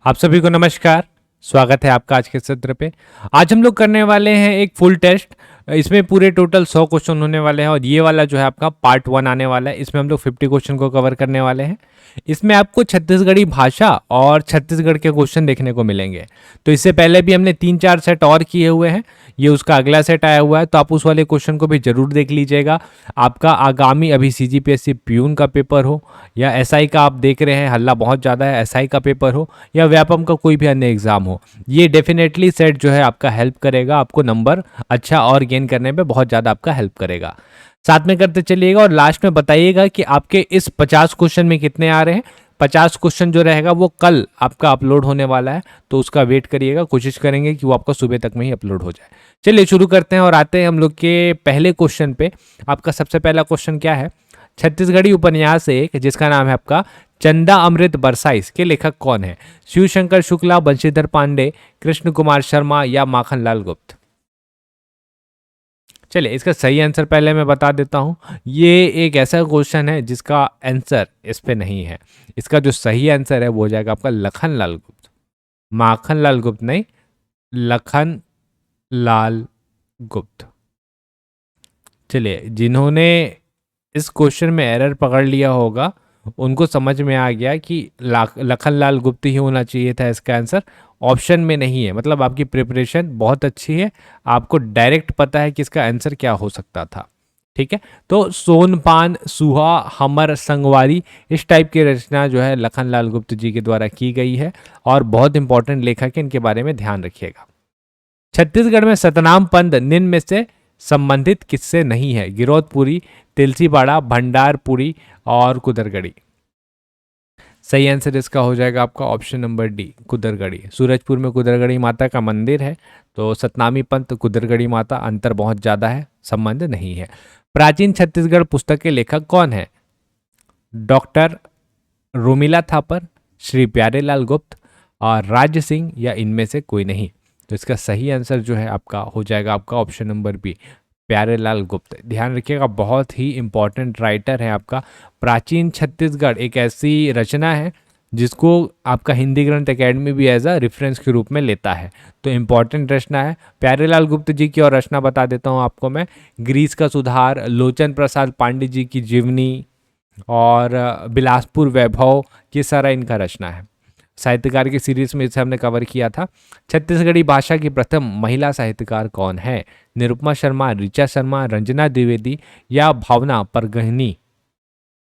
आप सभी को नमस्कार। स्वागत है आपका आज के सत्र पे। आज हम लोग करने वाले हैं एक फुल टेस्ट। इसमें पूरे टोटल 100 क्वेश्चन होने वाले हैं और ये वाला जो है आपका पार्ट 1 आने वाला है। इसमें हम लोग 50 क्वेश्चन को कवर करने वाले हैं। इसमें आपको छत्तीसगढ़ी भाषा और छत्तीसगढ़ के क्वेश्चन देखने को मिलेंगे। तो इससे पहले भी हमने 3-4 सेट और किए हुए हैं। ये उसका अगला सेट आया हुआ है, तो आप उस वाले क्वेश्चन को भी जरूर देख लीजिएगा। आपका आगामी अभी सीजीपीएससी प्यून का पेपर हो या एसआई का, आप देख रहे हैं हल्ला बहुत ज़्यादा है, एसआई का पेपर हो या व्यापम का कोई भी अन्य एग्जाम हो, ये डेफिनेटली सेट जो है आपका हेल्प करेगा। आपको नंबर अच्छा और गेन करने में बहुत ज़्यादा आपका हेल्प करेगा। साथ में करते चलिएगा और लास्ट में बताइएगा कि आपके इस 50 क्वेश्चन में कितने आ रहे हैं। 50 क्वेश्चन जो रहेगा वो कल आपका अपलोड होने वाला है, तो उसका वेट करिएगा। कोशिश करेंगे कि वो आपका सुबह तक में ही अपलोड हो जाए। चलिए शुरू करते हैं और आते हैं हम लोग के पहले क्वेश्चन पे। आपका सबसे पहला क्वेश्चन क्या है? छत्तीसगढ़ी उपन्यास एक जिसका नाम है आपका चंदा अमृत बरसा, इसके लेखक कौन है? शिव शंकर शुक्ला, बंशीधर पांडे, कृष्ण कुमार शर्मा या माखनलाल गुप्त? चलिए इसका सही आंसर पहले मैं बता देता हूँ। ये एक ऐसा क्वेश्चन है जिसका आंसर इस पे नहीं है। इसका जो सही आंसर है वो हो जाएगा आपका लखनलाल गुप्त। माखनलाल गुप्त नहीं, लखन लाल गुप्त। चलिए, जिन्होंने इस क्वेश्चन में एरर पकड़ लिया होगा उनको समझ में आ गया कि लखनलाल गुप्त ही होना चाहिए था इसका आंसर। ऑप्शन में नहीं है, मतलब आपकी प्रिपरेशन बहुत अच्छी है, आपको डायरेक्ट पता है कि इसका आंसर क्या हो सकता था। ठीक है, तो सोनपान, सुहा, हमर, संगवारी, इस टाइप की रचना जो है लखनलाल गुप्त जी के द्वारा की गई है और बहुत इंपॉर्टेंट लेखक है, इनके बारे में ध्यान रखिएगा। छत्तीसगढ़ में सतनाम पंथ निम्न में से संबंधित किससे नहीं है? गिरौदपुरी, तिलसीबाड़ा, भंडारपुरी और कुदरगढ़ी। सही आंसर इसका हो जाएगा आपका option number D, Kudargarhi. Surajpur में कुदरगढ़ी माता का मंदिर है, तो सतनामी पंथ कुदरगढ़ी माता, अंतर बहुत ज़्यादा है, संबंध नहीं है। प्राचीन छत्तीसगढ़ पुस्तक के लेखक कौन है? डॉक्टर रोमिला थापर, श्री प्यारेलाल गुप्त और राज्य सिंह या इनमें से कोई नहीं। तो इसका सही आंसर जो है आपका हो जाएगा आपका ऑप्शन नंबर बी, प्यारेलाल गुप्त। ध्यान रखिएगा, बहुत ही इंपॉर्टेंट राइटर है आपका। प्राचीन छत्तीसगढ़ एक ऐसी रचना है जिसको आपका हिंदी ग्रंथ एकेडमी भी एज अ रेफरेंस के रूप में लेता है, तो इम्पॉर्टेंट रचना है। प्यारेलाल गुप्त जी की और रचना बता देता हूँ आपको मैं। ग्रीस का सुधार, लोचन प्रसाद पांडे जी की जीवनी और बिलासपुर वैभव, ये सारा इनका रचना है। साहित्यकार की सीरीज में इसे हमने कवर किया था। छत्तीसगढ़ी भाषा की प्रथम महिला साहित्यकार कौन है? निरुपमा शर्मा, ऋचा शर्मा, रंजना द्विवेदी या भावना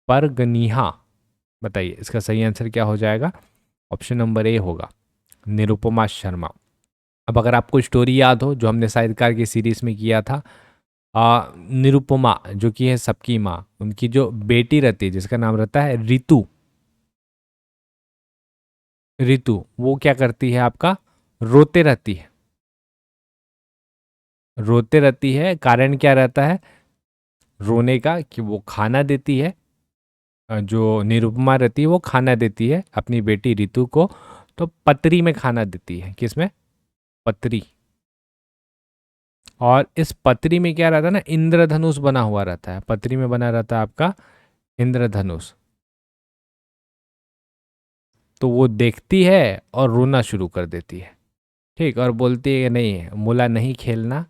परगनिहा। बताइए इसका सही आंसर क्या हो जाएगा? ऑप्शन नंबर ए होगा, निरुपमा शर्मा। अब अगर आपको स्टोरी याद हो जो हमने साहित्यकार की सीरीज में किया था, निरुपमा जो कि है सबकी माँ, उनकी जो बेटी रहती है जिसका नाम रहता है रितु, रितु वो क्या करती है आपका? रोते रहती है। रोते रहती है, कारण क्या रहता है रोने का? कि वो खाना देती है, जो निरुपमा रहती है वो खाना देती है अपनी बेटी रितु को, तो पतरी में खाना देती है। किसमें? पतरी। और इस पतरी में क्या रहता है ना, इंद्रधनुष बना हुआ रहता है। पतरी में बना रहता है आपका इंद्रधनुष। तो वो देखती है और रोना शुरू कर देती है। ठीक, और बोलती है नहीं मुला नहीं खेलना,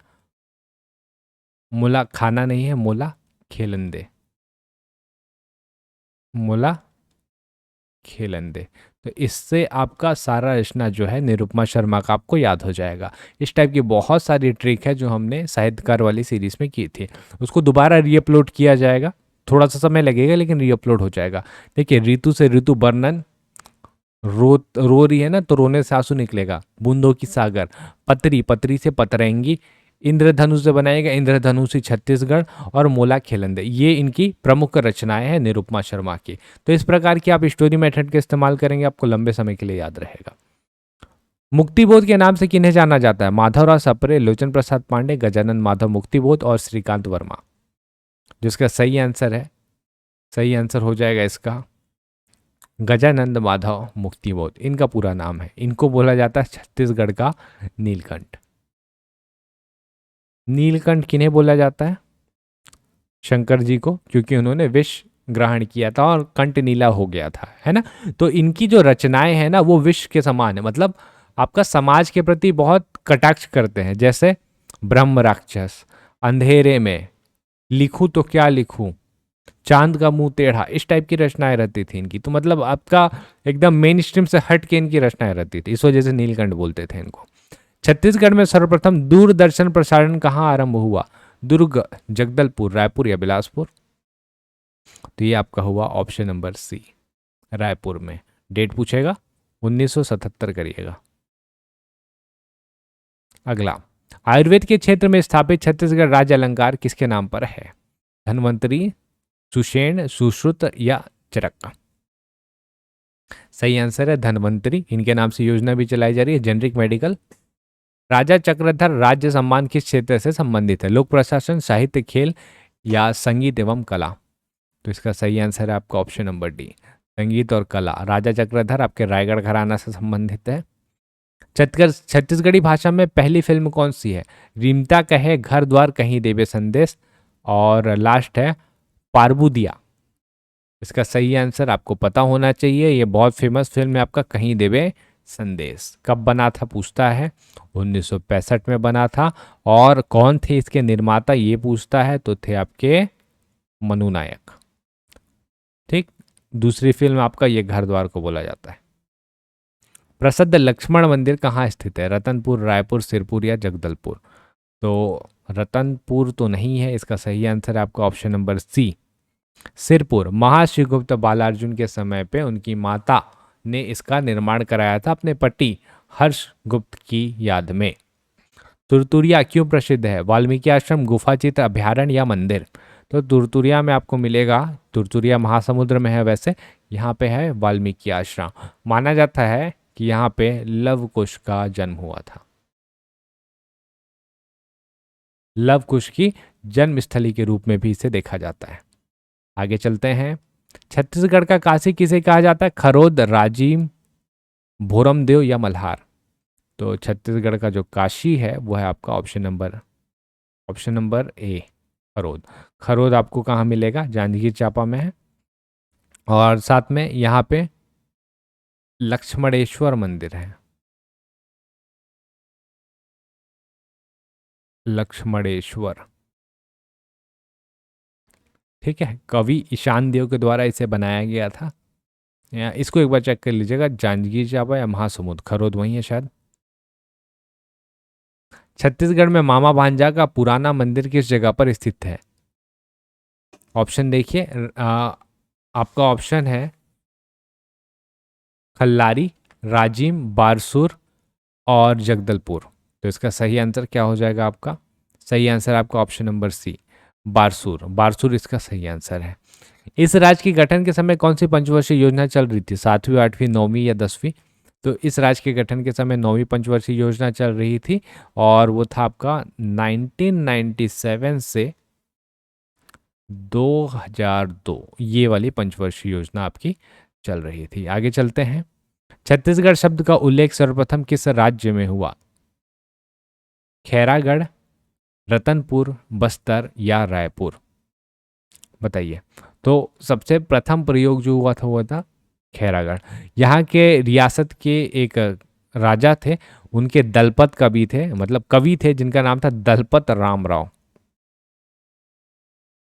मुला खाना नहीं है, मुला खेलन दे, मुला खेलन दे। तो इससे आपका सारा रचना जो है निरुपमा शर्मा का आपको याद हो जाएगा। इस टाइप की बहुत सारी ट्रिक है जो हमने साहित्यकार वाली सीरीज में की थी, उसको दोबारा रीअपलोड किया जाएगा। थोड़ा सा समय लगेगा लेकिन रीअपलोड हो जाएगा। देखिए, ऋतु से ऋतु वर्णन, रो रही है ना तो रोने से आंसू निकलेगा, बूंदों की सागर। पतरी, पतरी से पतरंगी, इंद्रधनुष से बनाएगा इंद्रधनुषी छत्तीसगढ़ और मोला खेलंदे, ये इनकी प्रमुख रचनाएं हैं निरुपमा शर्मा की। तो इस प्रकार की आप स्टोरी मेथड का इस्तेमाल करेंगे, आपको लंबे समय के लिए याद रहेगा। मुक्तिबोध के नाम से किन्हें जाना जाता है? माधवराव सप्रे, लोचन प्रसाद पांडे, गजानन माधव मुक्तिबोध और श्रीकांत वर्मा। जिसका सही आंसर है, सही आंसर हो जाएगा इसका गजानंद माधव मुक्तिबोध, इनका पूरा नाम है। इनको बोला जाता है छत्तीसगढ़ का नीलकंठ। नीलकंठ किन्हें बोला जाता है? शंकर जी को, क्योंकि उन्होंने विष ग्रहण किया था और कंठ नीला हो गया था, है ना। तो इनकी जो रचनाएं हैं ना वो विश्व के समान है, मतलब आपका समाज के प्रति बहुत कटाक्ष करते हैं। जैसे ब्रह्म राक्षस, अंधेरे में, लिखूं तो क्या लिखूं, चांद का मुंह टेढ़ा, इस टाइप की रचनाएं रहती थी इनकी। तो मतलब आपका एकदम मेन स्ट्रीम से हट के इनकी रचनाएं रहती थी, इस वजह से नीलकंठ बोलते थे इनको। छत्तीसगढ़ में सर्वप्रथम दूरदर्शन प्रसारण कहाँ आरंभ हुआ? दुर्ग, जगदलपुर, रायपुर या बिलासपुर? तो ये आपका हुआ ऑप्शन नंबर सी, रायपुर में। डेट पूछेगा 1977 करिएगा। अगला, आयुर्वेद के क्षेत्र में स्थापित छत्तीसगढ़ राज्य अलंकार किसके नाम पर है? धन्वंतरी, सुषेण, सुश्रुत या चरक? सही आंसर है धन्वंतरी। इनके नाम से योजना भी चलाई जा रही है, जेनरिक मेडिकल। राजा चक्रधर राज्य सम्मान किस क्षेत्र से संबंधित है? लोक प्रशासन, साहित्य, खेल या संगीत एवं कला? तो इसका सही आंसर है आपका ऑप्शन नंबर डी, संगीत और कला। राजा चक्रधर आपके रायगढ़ घराना से संबंधित है। छत्तीसगढ़ी भाषा में पहली फिल्म कौन सी है? रीमता कहे, घर द्वार कहीं देवे संदेश, और लास्ट है पारबुदिया। इसका सही आंसर आपको पता होना चाहिए, ये बहुत फेमस फिल्म है आपका कहीं देवे संदेश। कब बना था पूछता है, 1965 में बना था। और कौन थे इसके निर्माता ये पूछता है, तो थे आपके मनु नायक। ठीक, दूसरी फिल्म आपका ये घर द्वार को बोला जाता है। प्रसिद्ध लक्ष्मण मंदिर कहाँ स्थित है? रतनपुर, रायपुर, सिरपुर या जगदलपुर? तो रतनपुर तो नहीं है, इसका सही आंसर है आपका option number C, Sirpur. Mahashivagupta Balarjun के समय पे उनकी माता ने इसका निर्माण कराया था अपने पति हर्षगुप्त की याद में। तुरतुरिया क्यों प्रसिद्ध है? वाल्मीकि आश्रम, गुफा चित्र, अभ्यारण्य या मंदिर? तो तुरतुरिया में आपको मिलेगा, तुरतुरिया महासमुद्र में है वैसे, यहाँ पे है वाल्मीकि आश्रम। माना जाता है कि यहाँ पे लव कुश का जन्म हुआ था, लव कुश की जन्मस्थली के रूप में भी इसे देखा जाता है। आगे चलते हैं। छत्तीसगढ़ का काशी किसे कहा जाता है? खरोद, राजिम, भोरमदेव या मल्हार? तो छत्तीसगढ़ का जो काशी है वो है आपका option number A, Kharod. Kharod आपको कहाँ मिलेगा? जांजगीर चांपा में है। और साथ में यहाँ पे लक्ष्मणेश्वर मंदिर है, लक्ष्मणेश्वर। ठीक है, कवि ईशान देव के द्वारा इसे बनाया गया था। इसको एक बार चेक कर लीजिएगा, जांजगीर चांपा या महासमुंद, खरोद वही है शायद। छत्तीसगढ़ में मामा भांजा का पुराना मंदिर किस जगह पर स्थित है? ऑप्शन देखिए, आपका ऑप्शन है खल्लारी, राजिम, बारसूर और जगदलपुर। तो इसका सही आंसर क्या हो जाएगा आपका? सही आंसर आपका option number C, Barsur. Barsur इसका सही आंसर है। इस राज्य के गठन के समय कौन सी पंचवर्षीय योजना चल रही थी? 7वीं, 8वीं, 9वीं या 10वीं? तो इस राज्य के गठन के समय 9वीं पंचवर्षीय योजना चल रही थी, और वो था आपका 1997 से 2002, ये वाली पंचवर्षीय योजना आपकी चल रही थी। आगे चलते हैं। छत्तीसगढ़ शब्द का उल्लेख सर्वप्रथम किस राज्य में हुआ? खैरागढ़, रतनपुर, बस्तर या रायपुर? बताइए। तो सबसे प्रथम प्रयोग जो हुआ था वो था खैरागढ़। यहाँ के रियासत के एक राजा थे, उनके दलपत कवि थे, मतलब कवि थे जिनका नाम था दलपत राम राव।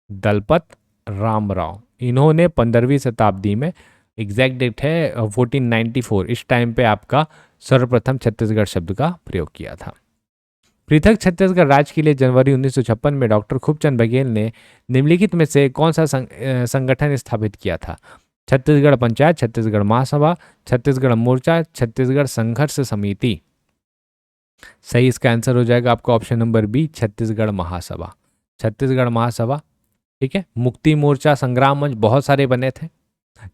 दलपत राम राव, इन्होंने 15वीं शताब्दी में, एग्जैक्ट डेट है 1494, इस टाइम पे आपका सर्वप्रथम छत्तीसगढ़ शब्द का प्रयोग किया था। पृथक छत्तीसगढ़ राज्य के लिए जनवरी 1956 में डॉक्टर खूबचंद बघेल ने निम्नलिखित में से कौन सा संगठन स्थापित किया था? छत्तीसगढ़ पंचायत, छत्तीसगढ़ महासभा, छत्तीसगढ़ मोर्चा, छत्तीसगढ़ संघर्ष समिति? सही इसका आंसर हो जाएगा आपका ऑप्शन नंबर बी, छत्तीसगढ़ महासभा। छत्तीसगढ़ महासभा, ठीक है। मुक्ति मोर्चा, संग्राम मंच, बहुत सारे बने थे।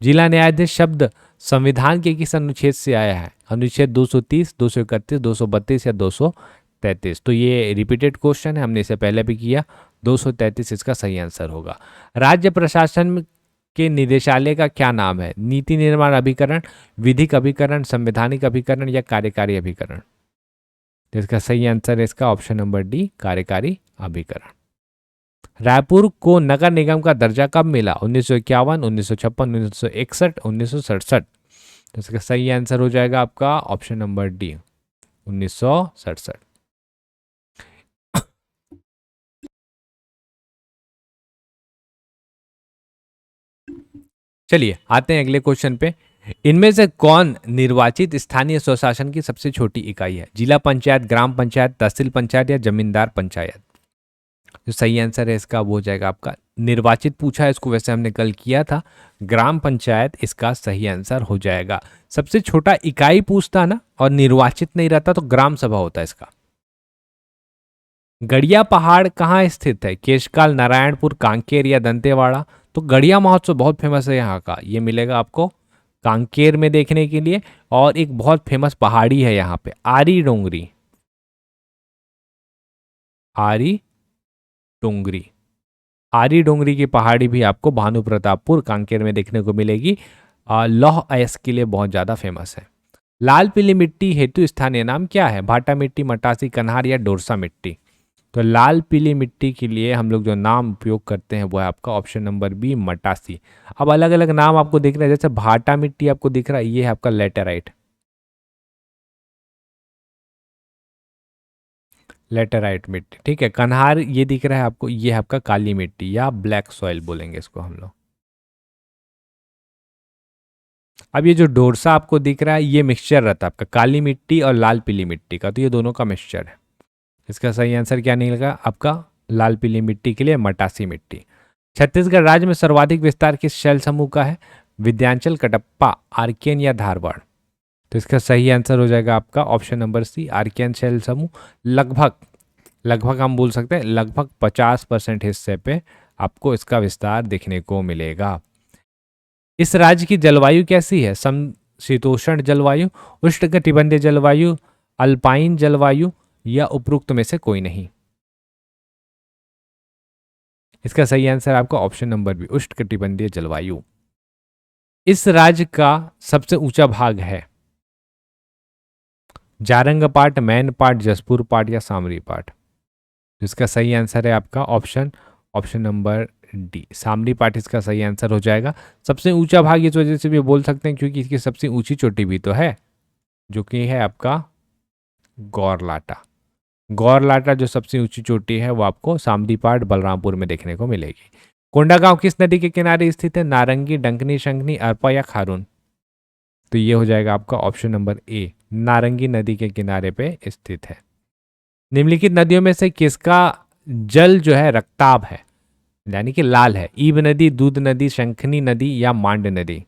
जिला न्यायाधीश शब्द संविधान के किस अनुच्छेद से आया है? अनुच्छेद 230, 231, 232 या 233? तो ये रिपीटेड क्वेश्चन है, हमने इसे पहले भी किया। 233 इसका सही आंसर होगा। राज्य प्रशासन के निदेशालय का क्या नाम है? नीति निर्माण अभिकरण, विधिक अभिकरण, संवैधानिक अभिकरण या कार्यकारी अभिकरण? तो इसका सही आंसर है इसका ऑप्शन नंबर डी, कार्यकारी अभिकरण। रायपुर को नगर निगम का दर्जा कब मिला? 1951, 1956, 1961, 1967। तो इसका सही आंसर हो जाएगा आपका ऑप्शन नंबर डी, 1967। चलिए आते हैं अगले क्वेश्चन पे। इनमें से कौन निर्वाचित स्थानीय स्वशासन की सबसे छोटी इकाई है? जिला पंचायत, ग्राम पंचायत, तहसील पंचायत या जमींदार पंचायत? जो सही आंसर है इसका वो हो जाएगा आपका निर्वाचित पूछा है इसको, वैसे हमने कल किया था, ग्राम पंचायत इसका सही आंसर हो जाएगा। सबसे छोटा इकाई पूछता ना और निर्वाचित नहीं रहता तो ग्राम सभा होता है इसका। गड़िया पहाड़ कहाँ स्थित है? केशकाल, नारायणपुर, कांकेर या दंतेवाड़ा? तो गड़िया महोत्सव बहुत फेमस है यहाँ का, ये मिलेगा आपको कांकेर में देखने के लिए। और एक बहुत फेमस पहाड़ी है यहाँ पे, आरी डोंगरी, आरी डोंगरी। आरी डोंगरी की पहाड़ी भी आपको भानु प्रतापपुर कांकेर में देखने को मिलेगी। लौह अयस्क के लिए बहुत ज़्यादा फेमस है। लाल पीली मिट्टी हेतु स्थानीय नाम क्या है? भाटा मिट्टी, मटासी, कन्हार या डोरसा मिट्टी? तो लाल पीली मिट्टी के लिए हम लोग जो नाम उपयोग करते हैं वो है आपका ऑप्शन नंबर बी, मटासी। अब अलग अलग नाम आपको दिख रहा है, जैसे भाटा मिट्टी आपको दिख रहा है, ये है आपका लेटेराइट, लेटेराइट मिट्टी, ठीक है। कन्हार ये दिख रहा है आपको, ये है आपका काली मिट्टी या ब्लैक सॉइल बोलेंगे इसको हम लोग। अब ये जो डोरसा आपको दिख रहा है ये मिक्सचर रहता है आपका काली मिट्टी और लाल पीली मिट्टी का, तो ये दोनों का मिक्सचर है। इसका सही आंसर क्या निकलेगा आपका? लाल पीली मिट्टी के लिए मटासी मिट्टी। छत्तीसगढ़ राज्य में सर्वाधिक विस्तार किस शैल समूह का है? विंध्याचल, कटप्पा, आर्कियन या धारवाड़? तो इसका सही आंसर हो जाएगा आपका ऑप्शन नंबर सी, आर्कियन शैल समूह। लगभग लगभग हम बोल सकते हैं लगभग 50% हिस्से पे आपको इसका विस्तार देखने को मिलेगा। इस राज्य की जलवायु कैसी है? समशीतोष्ण जलवायु, उष्णकटिबंधीय जलवायु, अल्पाइन जलवायु या उपरोक्त में से कोई नहीं? इसका सही आंसर आपका ऑप्शन नंबर बी, उष्णकटिबंधीय जलवायु। इस राज्य का सबसे ऊंचा भाग है? जारंग पाट, मैन पाट, जसपुर पाट या सामरी पाट? इसका सही आंसर है आपका ऑप्शन ऑप्शन नंबर डी, सामरी पाट इसका सही आंसर हो जाएगा। सबसे ऊंचा भाग इस वजह से भी बोल सकते हैं क्योंकि इसकी सबसे ऊंची चोटी भी तो है, जो कि है आपका गौरलाटा। गौरलाटा जो सबसे ऊंची चोटी है वो आपको सामरी पाट बलरामपुर में देखने को मिलेगी। कोंडागांव किस नदी के किनारे स्थित है? नारंगी, डंकनी, शंखनी, अरपा या खारून? तो ये हो जाएगा आपका ऑप्शन नंबर ए, नारंगी नदी के किनारे पे स्थित है। निम्नलिखित नदियों में से किसका जल जो है रक्ताब है, यानी कि लाल है? ईब नदी, दूध नदी, शंखनी नदी या मांड नदी?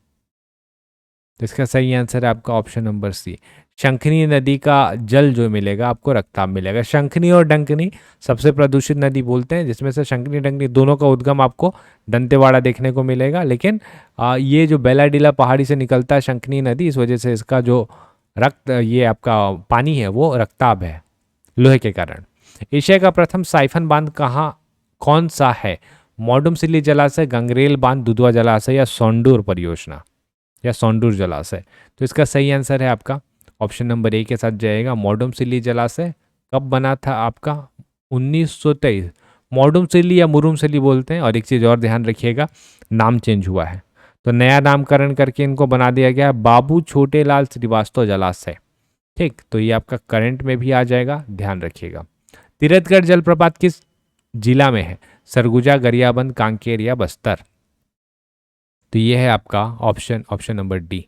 तो इसका सही आंसर है आपका ऑप्शन नंबर सी, शंखनी नदी का जल जो मिलेगा आपको रक्ताब मिलेगा। शंखनी और डंकनी सबसे प्रदूषित नदी बोलते हैं, जिसमें से शंखनी डंकनी दोनों का उद्गम आपको दंतेवाड़ा देखने को मिलेगा। लेकिन ये जो बेलाडीला पहाड़ी से निकलता है शंखनी नदी, इस वजह से इसका जो रक्त ये आपका पानी है वो रक्ताब है लोहे के कारण। एशिया का प्रथम साइफन बांध कौन सा है? मोडुमसिल्ली जलाशय, गंगरेल बांध, दुधवा जलाशय या सोंडूर परियोजना या सोंडूर जलाशय? तो इसका सही आंसर है आपका ऑप्शन नंबर ए के साथ जाएगा, मोडुमसिल्ली जलाशय। कब बना था आपका? 1923। मोडुमसिल्ली या मुरुमसिल्ली बोलते हैं। और एक चीज़ और ध्यान रखिएगा, नाम चेंज हुआ है, तो नया नामकरण करके इनको बना दिया गया बाबू छोटेलाल श्रीवास्तव जलाशय। ठीक, तो ये आपका करंट में भी आ जाएगा, ध्यान रखिएगा। तीरथगढ़ जलप्रपात किस जिला में है? सरगुजा, गरियाबंद, कांकेर या बस्तर? तो ये है आपका ऑप्शन नंबर डी,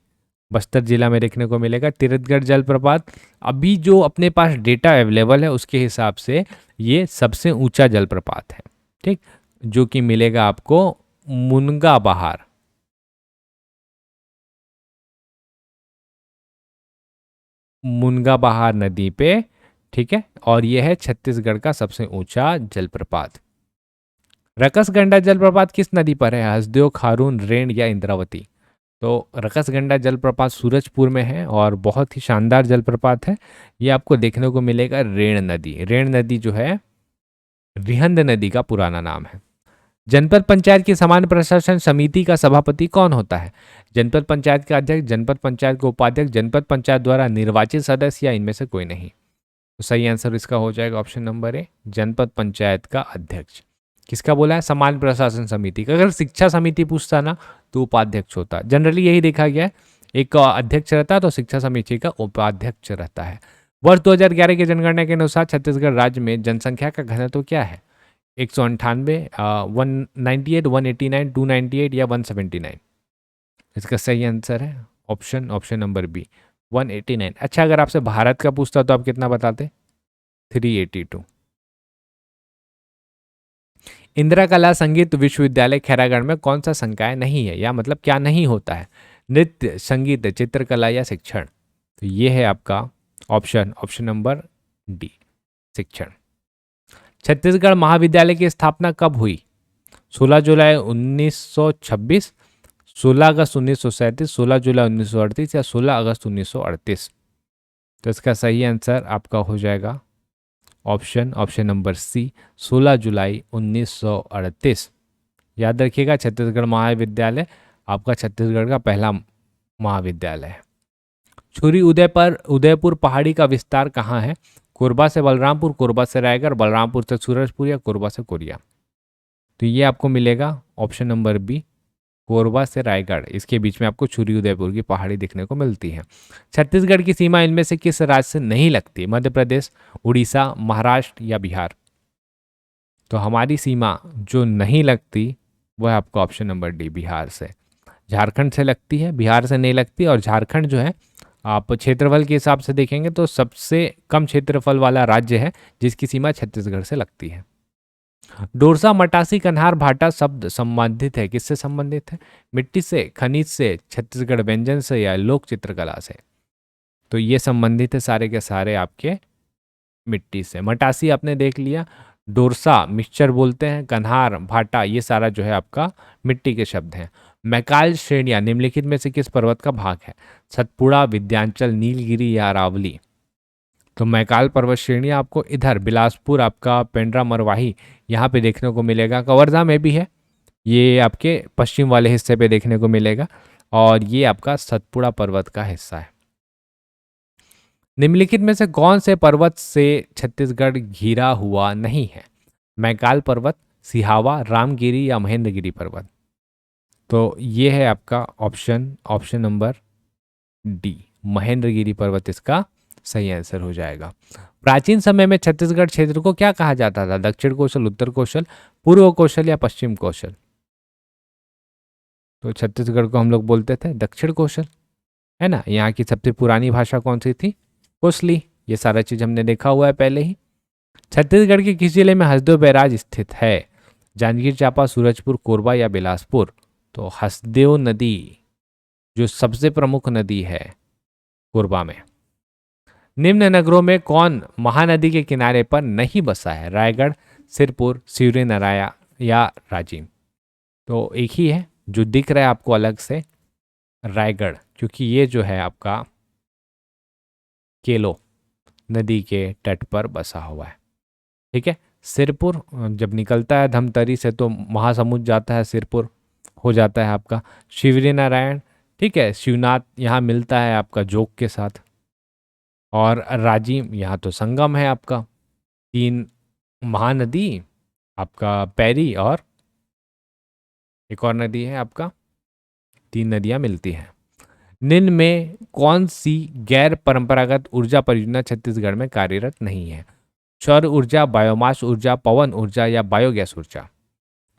बस्तर जिला में देखने को मिलेगा तीरथगढ़ जलप्रपात। अभी जो अपने पास डेटा अवेलेबल है उसके हिसाब से ये सबसे ऊंचा जलप्रपात है, ठीक, जो कि मिलेगा आपको मुनगा बहार, मुनगा बहार नदी पे, ठीक है। और यह है छत्तीसगढ़ का सबसे ऊंचा जलप्रपात। रकसगंडा जलप्रपात किस नदी पर है? हसदेव, खारून, रेण या इंद्रावती? तो रकसगंडा जलप्रपात सूरजपुर में है और बहुत ही शानदार जलप्रपात है। ये आपको देखने को मिलेगा रेण नदी। रेण नदी जो है रिहंद नदी का पुराना नाम है। जनपद पंचायत की सामान्य प्रशासन समिति का सभापति कौन होता है? जनपद पंचायत का अध्यक्ष, जनपद पंचायत के उपाध्यक्ष, जनपद पंचायत द्वारा निर्वाचित सदस्य या इनमें से कोई नहीं? तो सही आंसर इसका हो जाएगा ऑप्शन नंबर ए, जनपद पंचायत का अध्यक्ष। किसका बोला है? सामान्य प्रशासन समिति का। अगर शिक्षा समिति पूछता ना तो उपाध्यक्ष होता। जनरली यही देखा गया है, एक अध्यक्छ रहता है तो शिक्षा समिति का उपाध्यक्ष रहता है। वर्ष 2011 की जनगणना के अनुसार छत्तीसगढ़ राज्य में जनसंख्या का घनत्व क्या है? 198, 198, 189, 298 या 179? इसका सही आंसर है ऑप्शन नंबर बी, 189। अच्छा, अगर आपसे भारत का पूछता तो आप कितना बताते? 382। इंदिरा कला संगीत विश्वविद्यालय खैरागढ़ में कौन सा संकाय नहीं है, या मतलब क्या नहीं होता है? नृत्य, संगीत, चित्रकला या शिक्षण? तो ये है आपका ऑप्शन नंबर डी, शिक्षण। छत्तीसगढ़ महाविद्यालय की स्थापना कब हुई? 16 जुलाई 1926, 16 अगस्त 1937, 16 जुलाई 1938 या 16 अगस्त 1938? तो इसका सही आंसर आपका हो जाएगा ऑप्शन नंबर सी, 16 जुलाई 1938। याद रखिएगा, छत्तीसगढ़ महाविद्यालय आपका छत्तीसगढ़ का पहला महाविद्यालय है। छुरी उदयपुर पहाड़ी का विस्तार कहाँ है? कोरबा से बलरामपुर, कोरबा से रायगढ़, बलरामपुर से सूरजपुर या कोरबा से कोरिया? तो ये आपको मिलेगा ऑप्शन नंबर बी, कोरबा से रायगढ़। इसके बीच में आपको छुरी उदयपुर की पहाड़ी दिखने को मिलती है। छत्तीसगढ़ की सीमा इनमें से किस राज्य से नहीं लगती? मध्य प्रदेश, उड़ीसा, महाराष्ट्र या बिहार? तो हमारी सीमा जो नहीं लगती वह आपका ऑप्शन नंबर डी, बिहार से। झारखंड से लगती है, बिहार से नहीं लगती। और झारखंड जो है आप क्षेत्रफल के हिसाब से देखेंगे तो सबसे कम क्षेत्रफल वाला राज्य है जिसकी सीमा छत्तीसगढ़ से लगती है। डोरसा, मटासी, कन्हार, भाटा शब्द संबंधित है, किससे संबंधित है? मिट्टी से, खनिज से, छत्तीसगढ़ व्यंजन से या लोक चित्रकला से? तो ये संबंधित है सारे के सारे आपके मिट्टी से। मटासी आपने देख लिया, डोरसा मिक्सचर बोलते हैं, कन्हार, भाटा ये सारा जो है आपका मिट्टी के शब्द हैं। मैकाल श्रेणियां निम्नलिखित में से किस पर्वत का भाग है? सतपुड़ा, विंध्याचल, नीलगिरी या अरावली? तो मैकाल पर्वत श्रेणी आपको इधर बिलासपुर, आपका पेंड्रा मरवाही यहाँ पे देखने को मिलेगा। कवर्धा में भी है, ये आपके पश्चिम वाले हिस्से पे देखने को मिलेगा, और ये आपका सतपुड़ा पर्वत का हिस्सा है। निम्नलिखित में से कौन से पर्वत से छत्तीसगढ़ घिरा हुआ नहीं है? मैकाल पर्वत, सिहावा, रामगिरी या महेंद्रगिरी पर्वत? तो ये है आपका ऑप्शन नंबर डी, महेंद्रगिरी पर्वत इसका सही आंसर हो जाएगा। प्राचीन समय में छत्तीसगढ़ क्षेत्र को क्या कहा जाता था? दक्षिण कौशल, उत्तर कौशल, पूर्व कौशल या पश्चिम कौशल? तो छत्तीसगढ़ को हम लोग बोलते थे दक्षिण कौशल, है ना। यहाँ की सबसे पुरानी भाषा कौन सी थी? कोसली। ये सारा चीज हमने देखा हुआ है पहले ही। छत्तीसगढ़ के किस जिले में हसदेव बैराज स्थित है? जांजगीर चांपा, सूरजपुर, कोरबा या बिलासपुर? तो हसदेव नदी जो सबसे प्रमुख नदी है कोरबा में। निम्न नगरों में कौन महानदी के किनारे पर नहीं बसा है? रायगढ़, सिरपुर, सिवरी नारायण या राजिम? तो एक ही है जो दिख रहा है आपको अलग से, रायगढ़, क्योंकि ये जो है आपका केलो नदी के तट पर बसा हुआ है। ठीक है, सिरपुर जब निकलता है धमतरी से तो महासमुंद जाता है, सिरपुर हो जाता है आपका। शिवरी नारायण, ठीक है, शिवनाथ यहाँ मिलता है आपका जोग के साथ। और राजिम यहाँ तो संगम है आपका, 3 महानदी आपका पैरी और एक और नदी है आपका, 3 नदियाँ मिलती हैं। निम्न में कौन सी गैर परंपरागत ऊर्जा परियोजना छत्तीसगढ़ में कार्यरत नहीं है? सौर ऊर्जा, बायोमास ऊर्जा, पवन ऊर्जा या बायोगैस ऊर्जा?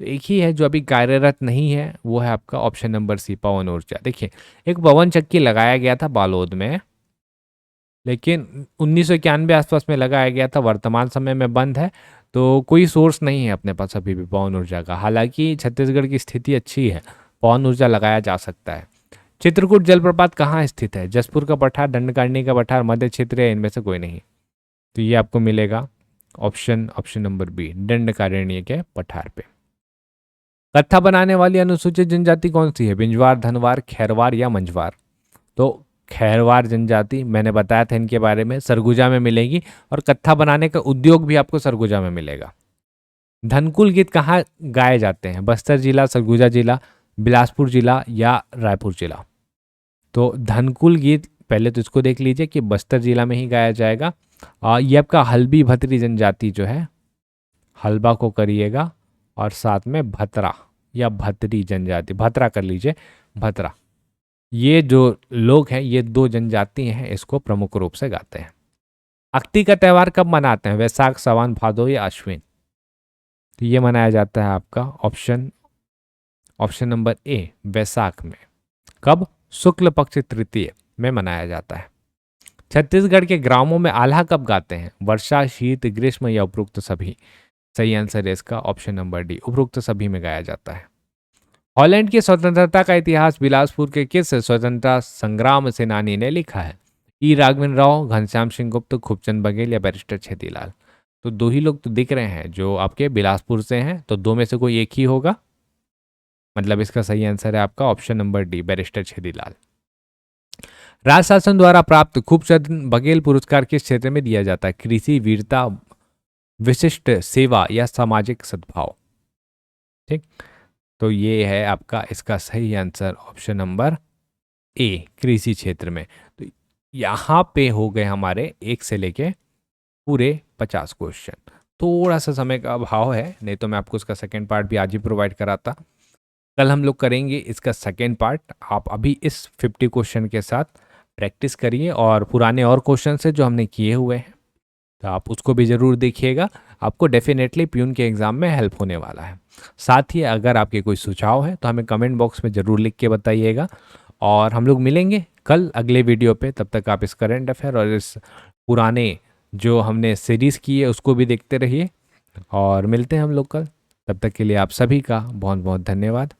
तो एक ही है जो अभी कार्यरत नहीं है, वो है आपका ऑप्शन नंबर सी, पवन ऊर्जा। देखिए, एक पवन चक्की लगाया गया था बालोद में, लेकिन 1991 आसपास में लगाया गया था, वर्तमान समय में बंद है। तो कोई सोर्स नहीं है अपने पास अभी भी पवन ऊर्जा का। हालांकि छत्तीसगढ़ की स्थिति अच्छी है, पवन ऊर्जा लगाया जा सकता है। चित्रकूट जलप्रपात कहाँ स्थित है? जसपुर का पठार, दंडकारनी का पठार, मध्य क्षेत्र या इनमें से कोई नहीं? तो ये आपको मिलेगा ऑप्शन नंबर बी, दंडकारण्य के पठार पे। कत्था बनाने वाली अनुसूचित जनजाति कौन सी है? बिंजवार, धनवार, खैरवार या मंझवार? तो खैरवार जनजाति मैंने बताया था इनके बारे में, सरगुजा में मिलेगी, और कत्था बनाने का उद्योग भी आपको सरगुजा में मिलेगा। धनकुल गीत कहाँ गाए जाते हैं? बस्तर जिला, सरगुजा जिला, बिलासपुर जिला या रायपुर जिला? तो धनकुल गीत पहले तो इसको देख लीजिए कि बस्तर जिला में ही गाया जाएगा। ये आपका हल्बी भतरी जनजाति जो है, हलबा को करिएगा, और साथ में भतरा या भतरी जनजाति, भतरा कर लीजिए, भतरा। ये जो लोग हैं, ये दो जनजाति हैं, इसको प्रमुख रूप से गाते हैं। अक्ति का त्यौहार कब मनाते हैं? वैशाख, सावन, भादो या अश्विन? तो ये मनाया जाता है आपका ऑप्शन नंबर ए, वैशाख में। कब? शुक्ल पक्ष तृतीय में मनाया जाता है। छत्तीसगढ़ के ग्रामों में आल्हा कब गाते हैं? वर्षा, शीत, ग्रीष्म या उपरोक्त सभी? सही आंसर है इसका ऑप्शन नंबर डी, उपरोक्त सभी में गाया जाता है। हॉलैंड की स्वतंत्रता का इतिहास बिलासपुर के किस स्वतंत्रता संग्राम सेनानी ने लिखा है? ई राघवेंद्र राव, घनश्याम सिंह गुप्त, खूबचंद बघेल या बैरिस्टर छेदीलाल? तो दो ही लोग तो दिख रहे हैं जो आपके बिलासपुर से हैं, तो दो में से कोई एक ही होगा। मतलब इसका सही आंसर है आपका option number D, barrister Chhedilal. राज शासन द्वारा प्राप्त खूबचंद बघेल पुरस्कार किस क्षेत्र में दिया जाता है? कृषि, वीरता, विशिष्ट सेवा या सामाजिक सद्भाव? ठीक, तो ये है आपका इसका सही आंसर ऑप्शन नंबर ए, कृषि क्षेत्र में। तो यहाँ पे हो गए हमारे 1 से लेके पूरे 50 क्वेश्चन। थोड़ा सा समय का अभाव है, नहीं तो मैं आपको इसका सेकेंड पार्ट भी आज ही प्रोवाइड कराता। कल हम लोग करेंगे इसका सेकेंड पार्ट। आप अभी इस 50 क्वेश्चन के साथ प्रैक्टिस करिए और पुराने और क्वेश्चन से जो हमने किए हुए हैं, तो आप उसको भी ज़रूर देखिएगा। आपको डेफिनेटली प्यून के एग्ज़ाम में हेल्प होने वाला है। साथ ही अगर आपके कोई सुझाव है तो हमें कमेंट बॉक्स में ज़रूर लिख के बताइएगा। और हम लोग मिलेंगे कल अगले वीडियो पे। तब तक आप इस करंट अफेयर और इस पुराने जो हमने सीरीज़ की है उसको भी देखते रहिए, और मिलते हैं हम लोग कल। तब तक के लिए आप सभी का बहुत बहुत धन्यवाद।